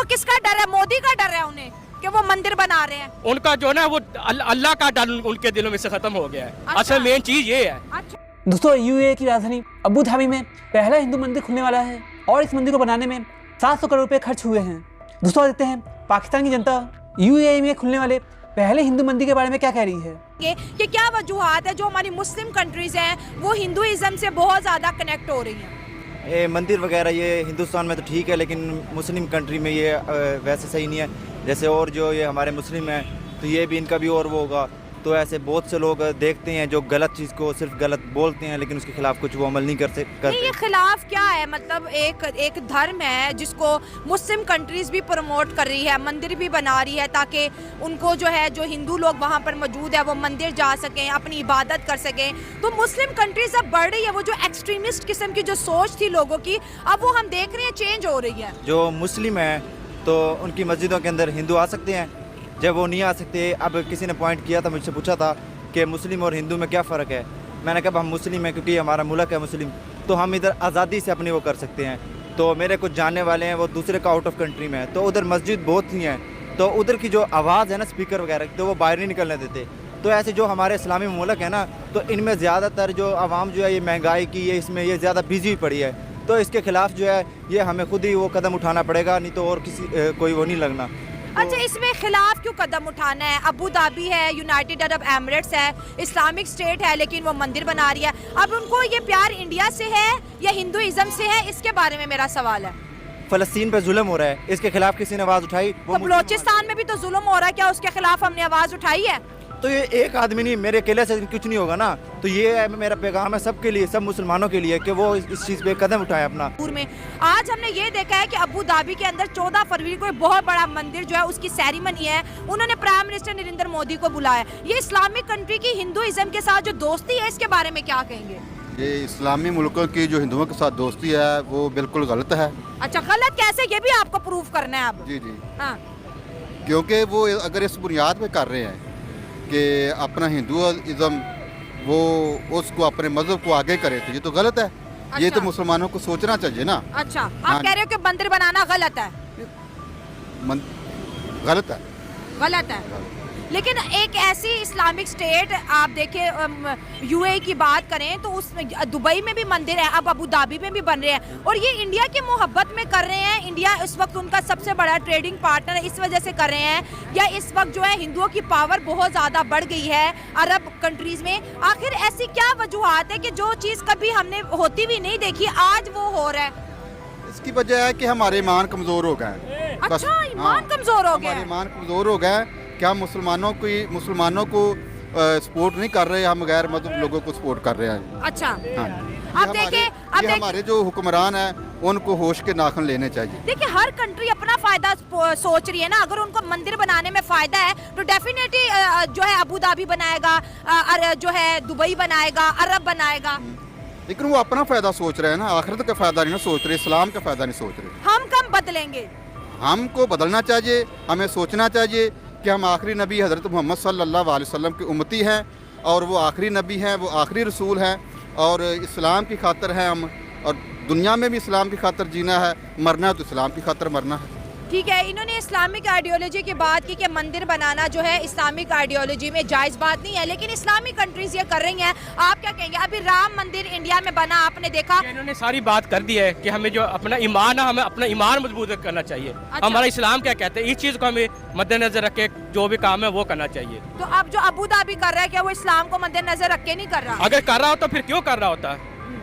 किसका डर है? मोदी का डर है उन्हें कि वो मंदिर बना रहे हैं। उनका जो ना वो अल्लाह का डर उनके दिलों में से खत्म हो गया है। अच्छा। असल मेन चीज ये है। अच्छा। दोस्तों यूएई की राजधानी अबू धाबी में पहला हिंदू मंदिर खुलने वाला है और इस मंदिर को बनाने में 700 करोड़ रुपए खर्च हुए हैं। दोस्तों देखते हैं पाकिस्तान की जनता यूएई में खुलने वाले पहले हिंदू मंदिर के बारे में क्या कह रही है। कि क्या वजूहात है जो हमारी मुस्लिम कंट्रीज हैं वो हिंदुइज्म से बहुत ज़्यादा कनेक्ट हो रही हैं? ये मंदिर वगैरह ये हिंदुस्तान में तो ठीक है, लेकिन मुस्लिम कंट्री में ये वैसे सही नहीं है। जैसे और जो ये हमारे मुस्लिम हैं तो ये भी इनका भी और वो होगा। तो ऐसे बहुत से लोग देखते हैं जो गलत चीज़ को सिर्फ गलत बोलते हैं, लेकिन उसके खिलाफ कुछ वो अमल नहीं करते। ये खिलाफ क्या है? मतलब एक धर्म है जिसको मुस्लिम कंट्रीज भी प्रमोट कर रही है, मंदिर भी बना रही है ताकि उनको जो है जो हिंदू लोग वहाँ पर मौजूद है वो मंदिर जा सकें, अपनी इबादत कर सकें। तो मुस्लिम कंट्रीज अब बढ़ रही है। वो जो एक्सट्रीमिस्ट किस्म की जो सोच थी लोगों की, अब वो हम देख रहे हैं चेंज हो रही है। जो मुस्लिम है तो उनकी मस्जिदों के अंदर हिंदू आ सकते हैं, जब वो नहीं आ सकते। अब किसी ने पॉइंट किया था, मुझसे पूछा था कि मुस्लिम और हिंदू में क्या फ़र्क है। मैंने कहा हम मुस्लिम हैं क्योंकि हमारा मुल्क है मुस्लिम, तो हम इधर आज़ादी से अपनी वो कर सकते हैं। तो मेरे कुछ जानने वाले हैं वो दूसरे का आउट ऑफ कंट्री में है, तो उधर मस्जिद बहुत ही हैं, तो उधर की जो आवाज़ है ना स्पीकर वगैरह, तो वो बाहर नहीं निकलने देते। तो ऐसे जो हमारे इस्लामी मुल्क है ना, तो इनमें ज़्यादातर जो आवाम जो है ये महंगाई की ये इसमें ये ज़्यादा बिजी पड़ी है। तो इसके खिलाफ जो है ये हमें खुद ही वो कदम उठाना पड़ेगा, नहीं तो और किसी कोई वो नहीं लगना। अच्छा, इसमें खिलाफ क्यों कदम उठाना है? अबू धाबी है, यूनाइटेड अरब एमिरेट्स है, इस्लामिक स्टेट है, लेकिन वो मंदिर बना रही है। अब उनको ये प्यार इंडिया से है या हिंदुइज्म से है? इसके बारे में मेरा सवाल है। फ़लस्तीन पे जुल्म हो रहा है, इसके खिलाफ किसी ने आवाज़ उठाई? तो बलोचिस्तान में भी तो जुल्म हो रहा है, क्या उसके खिलाफ हमने आवाज़ उठाई है? तो ये एक आदमी नहीं, मेरे अकेले से कुछ नहीं होगा ना। तो ये मेरा पैगाम है सबके लिए, सब मुसलमानों के लिए कि वो इस चीज़ पे कदम उठाए अपना। में आज हमने ये देखा है कि अबू धाबी के अंदर 14 फरवरी को एक बहुत बड़ा मंदिर जो है उसकी सेरेमनी है, उन्होंने प्राइम मिनिस्टर नरेंद्र मोदी को बुलाया। ये इस्लामिक कंट्री की हिंदुइज्म के साथ जो दोस्ती है, इसके बारे में क्या कहेंगे? ये इस्लामी मुल्कों की जो हिंदुओं के साथ दोस्ती है वो बिल्कुल गलत है। अच्छा, गलत कैसे? ये भी आपको प्रूफ करना है अब। जी जी, हाँ। क्योंकि वो अगर इस बुनियाद पे कर रहे हैं कि अपना हिंदुइज्म वो उसको अपने मजहब को आगे करे, तो ये तो गलत है। अच्छा। ये तो मुसलमानों को सोचना चाहिए ना। अच्छा, आप हाँ। कह रहे हो कि मंदिर बनाना गलत है? गलत है, गलत है। लेकिन एक ऐसी इस्लामिक स्टेट आप देखें, यूएई की बात करें तो उसमें दुबई में भी मंदिर है, अब अबू धाबी में भी बन रहे हैं, और ये इंडिया की मोहब्बत में कर रहे हैं। इंडिया इस वक्त उनका सबसे बड़ा ट्रेडिंग पार्टनर है, इस वजह से कर रहे हैं। या इस वक्त जो है हिंदुओं की पावर बहुत ज़्यादा बढ़ गई है अरब कंट्रीज़ में। आखिर ऐसी क्या वजूहात है कि जो चीज़ कभी हमने होती भी नहीं देखी आज वो हो रहा है? इसकी वजह है कि हमारे ईमान कमज़ोर हो गए। अच्छा, ईमान कमज़ोर हो गया? हमारे ईमान कमज़ोर हो गए कि हम मुसलमानों को सपोर्ट नहीं कर रहे, हम गैर मजहब लोगों को सपोर्ट कर रहे हैं। अच्छा। हाँ। अब देखिए, हमारे जो हुक्मरान हैं उनको होश के नाखुन लेने चाहिए। देखिए, हर कंट्री अपना फायदा सोच रही है ना। अगर उनको मंदिर बनाने में फायदा है तो डेफिनेटली जो है अबू धाबी बनाएगा, जो है दुबई बनाएगा, अरब बनाएगा। लेकिन वो अपना फायदा सोच रहे हैं ना, आखिरत का फायदा नहीं सोच रहे, इस्लाम का फायदा नहीं सोच रहे। हम कब बदलेंगे? हमको बदलना चाहिए, हमें सोचना चाहिए कि हम आखिरी नबी हज़रत मोहम्मद सल्लल्लाहु अलैहि वसल्लम की उम्मती हैं, और वो आखिरी नबी हैं, वो आखिरी रसूल हैं, और इस्लाम की खातर हैं हम, और दुनिया में भी इस्लाम की खातर जीना है, मरना है तो इस्लाम की खातर मरना है। ठीक है, इन्होंने इस्लामिक आइडियोलॉजी की बात की कि मंदिर बनाना जो है इस्लामिक आइडियोलॉजी में जायज़ बात नहीं है, लेकिन इस्लामिक कंट्रीज ये कर रही हैं। आप क्या कहेंगे? अभी राम मंदिर इंडिया में बना, आपने देखा। इन्होंने सारी बात कर दी है कि हमें जो अपना ईमान है, हमें अपना ईमान मजबूत करना चाहिए। अच्छा। हमारा इस्लाम क्या कहते हैं, इस चीज़ को हमें मद्देनजर रख के जो भी काम है वो करना चाहिए। तो अब जो अबू धाबी कर रहा है, क्या वो इस्लाम को मद्देनजर रख के नहीं कर रहा? अगर कर रहा हो तो फिर क्यों कर रहा होता?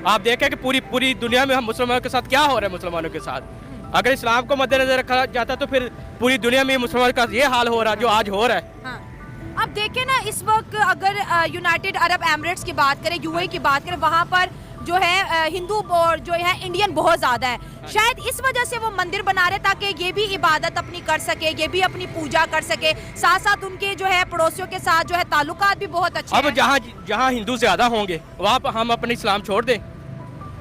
आप देखें कि पूरी दुनिया में हम मुसलमानों के साथ क्या हो रहा है। मुसलमानों के साथ अगर इस्लाम को मद्देनजर रखा जाता तो फिर पूरी दुनिया में मुसलमानों का ये हाल हो रहा जो आज हो रहा है। हाँ। अब देखें ना, इस वक्त अगर यूनाइटेड अरब एमिरेट्स की बात करें, यूएई की बात करें, वहाँ पर जो है हिंदू और जो है इंडियन बहुत ज़्यादा है। शायद इस वजह से वो मंदिर बना रहे ताकि ये भी इबादत अपनी कर सके, ये भी अपनी पूजा कर सके, साथ साथ उनके जो है पड़ोसियों के साथ जो है ताल्लुकात भी बहुत अच्छे अब जहाँ हिंदू ज़्यादा होंगे वहाँ पर हम अपने इस्लाम छोड़ दें?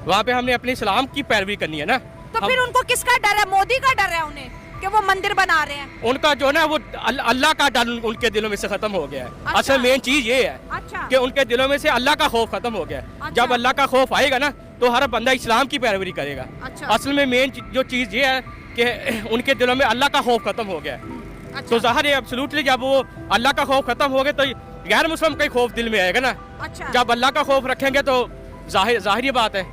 वहाँ पे हमने अपने इस्लाम की पैरवी करनी है ना। तो फिर उनको किसका डर है? मोदी का डर है उन्हें कि वो मंदिर बना रहे हैं? उनका जो ना वो अल्लाह का डर उनके दिलों में से खत्म हो गया है। अच्छा। असल मेन चीज ये है। अच्छा। कि उनके दिलों में से अल्लाह का खौफ खत्म हो गया है। अच्छा। जब अल्लाह का खौफ आएगा ना तो हर बंदा इस्लाम की पैरवी करेगा। अच्छा। असल में मेन जो चीज ये है कि उनके दिलों में अल्लाह का खौफ खत्म हो गया है। तो ज़ाहिर है एब्सोल्युटली जब वो अल्लाह का खौफ खत्म हो गया तो गैर मुस्लिम का ही खौफ दिल में आएगा ना। अच्छा जब अल्लाह का खौफ रखेंगे तो जाहिर बात है।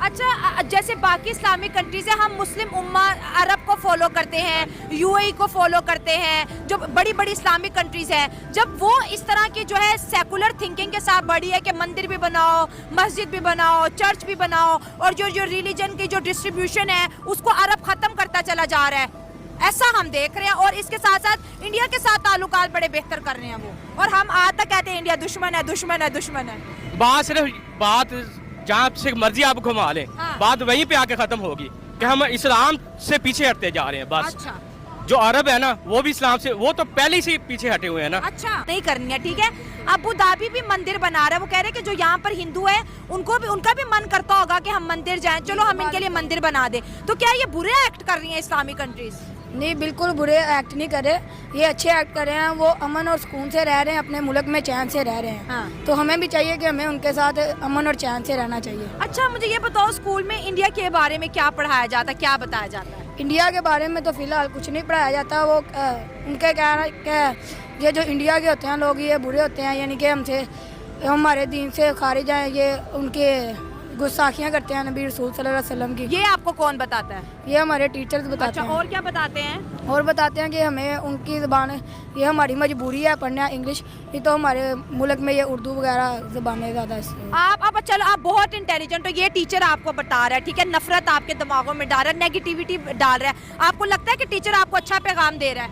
अच्छा, जैसे बाकी इस्लामिक कंट्रीज है, हम मुस्लिम उम्मा अरब को फॉलो करते हैं, यूएई को फॉलो करते हैं, जो बड़ी बड़ी इस्लामिक कंट्रीज है, जब वो इस तरह की जो है सेकुलर थिंकिंग के साथ बढ़ी है कि मंदिर भी बनाओ, मस्जिद भी बनाओ, चर्च भी बनाओ, और जो रिलीजन की जो डिस्ट्रीब्यूशन है उसको अरब ख़त्म करता चला जा रहा है, ऐसा हम देख रहे हैं। और इसके साथ साथ इंडिया के साथ ताल्लुकात बड़े बेहतर कर रहे हैं वो, और हम आज तक कहते हैं इंडिया दुश्मन है, दुश्मन है, दुश्मन है। बात सिर्फ बात जहाँ से मर्जी आप घुमा लें, हाँ। बात वहीं पे आके खत्म होगी कि हम इस्लाम से पीछे हटते जा रहे हैं बस। अच्छा, जो अरब है ना वो भी इस्लाम से, वो तो पहले से पीछे हटे हुए हैं ना। अच्छा नहीं करनी है, ठीक है। अबू धाबी भी मंदिर बना रहा है, वो कह रहे हैं कि जो यहाँ पर हिंदू है उनको भी, उनका भी मन करता होगा कि हम मंदिर जाएं, चलो हम इनके लिए मंदिर बना दें। तो क्या ये बुरे एक्ट कर रही हैं इस्लामिक कंट्रीज? नहीं, बिल्कुल बुरे एक्ट नहीं कर रहे, ये अच्छे एक्ट कर रहे हैं। वो अमन और सुकून से रह रहे हैं, अपने मुल्क में चैन से रह रहे हैं। हाँ। तो हमें भी चाहिए कि हमें उनके साथ अमन और चैन से रहना चाहिए। अच्छा, मुझे ये बताओ स्कूल में इंडिया के बारे में क्या पढ़ाया जाता है, क्या बताया जाता है? इंडिया के बारे में तो फ़िलहाल कुछ नहीं पढ़ाया जाता। वो उनके कहना कि ये जो इंडिया के होते हैं लोग ये बुरे होते हैं, यानी कि हमसे, हमारे दीन से खारिज हैं, ये उनके गुस्ताखियाँ करते हैं नबी रसूल सल्लल्लाहु अलैहि वसल्लम की। ये आपको कौन बताता है? ये हमारे टीचर्स बताते अच्छा, हैं। और क्या बताते हैं? और बताते हैं कि हमें उनकी ज़बान, ये हमारी मजबूरी है पढ़ना इंग्लिश, नहीं तो हमारे मुल्क में ये उर्दू वगैरह ज़बानें ज़्यादा। आप चलो, आप बहुत इंटेलिजेंट हो, ये टीचर आपको बता रहा है, ठीक है, नफरत आपके दिमागों में डाल रहा है, नेगेटिविटी डाल रहा है, आपको लगता है कि टीचर आपको अच्छा पैगाम दे रहा है?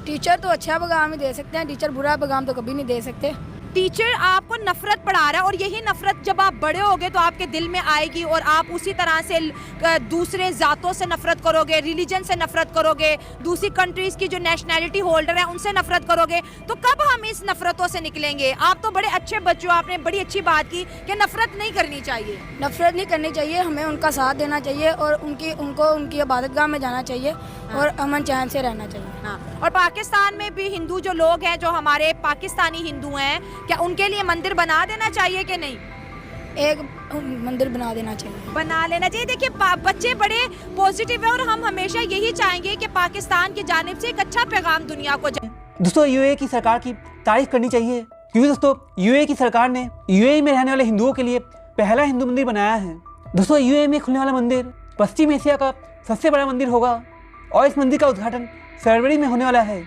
टीचर तो अच्छा पैगाम ही दे सकते हैं, टीचर बुरा पैगाम तो कभी नहीं दे सकते। टीचर आपको नफरत पढ़ा रहा है, और यही नफरत जब आप बड़े होगे तो आपके दिल में आएगी, और आप उसी तरह से दूसरे ज़ातों से नफरत करोगे, रिलीजन से नफरत करोगे, दूसरी कंट्रीज़ की जो नेशनैलिटी होल्डर है उनसे नफरत करोगे। तो कब हम इस नफरतों से निकलेंगे? आप तो बड़े अच्छे बच्चे हो, आपने बड़ी अच्छी बात की कि नफरत नहीं करनी चाहिए। नफरत नहीं करनी चाहिए, हमें उनका साथ देना चाहिए, और उनको उनकी इबादतगाह में जाना चाहिए, और अमन चैन से रहना चाहिए। हाँ, और पाकिस्तान में भी हिंदू जो लोग हैं, जो हमारे पाकिस्तानी हिंदू हैं, क्या उनके लिए मंदिर बना देना चाहिए कि नहीं? एक मंदिर बना देना चाहिए, बना लेना चाहिए। देखिए, बच्चे बड़े पॉजिटिव है, और हम हमेशा यही चाहेंगे कि पाकिस्तान की जानिब से एक अच्छा पैगाम दुनिया को जाए। दोस्तों, यूएई की सरकार की तारीफ करनी चाहिए, क्योंकि दोस्तों यूएई की सरकार ने यूएई में रहने वाले हिंदुओं के लिए पहला हिंदू मंदिर बनाया है। दोस्तों, यूएई में खुलने वाला मंदिर पश्चिम एशिया का सबसे बड़ा मंदिर होगा, और इस मंदिर का उद्घाटन फरवरी में होने वाला है।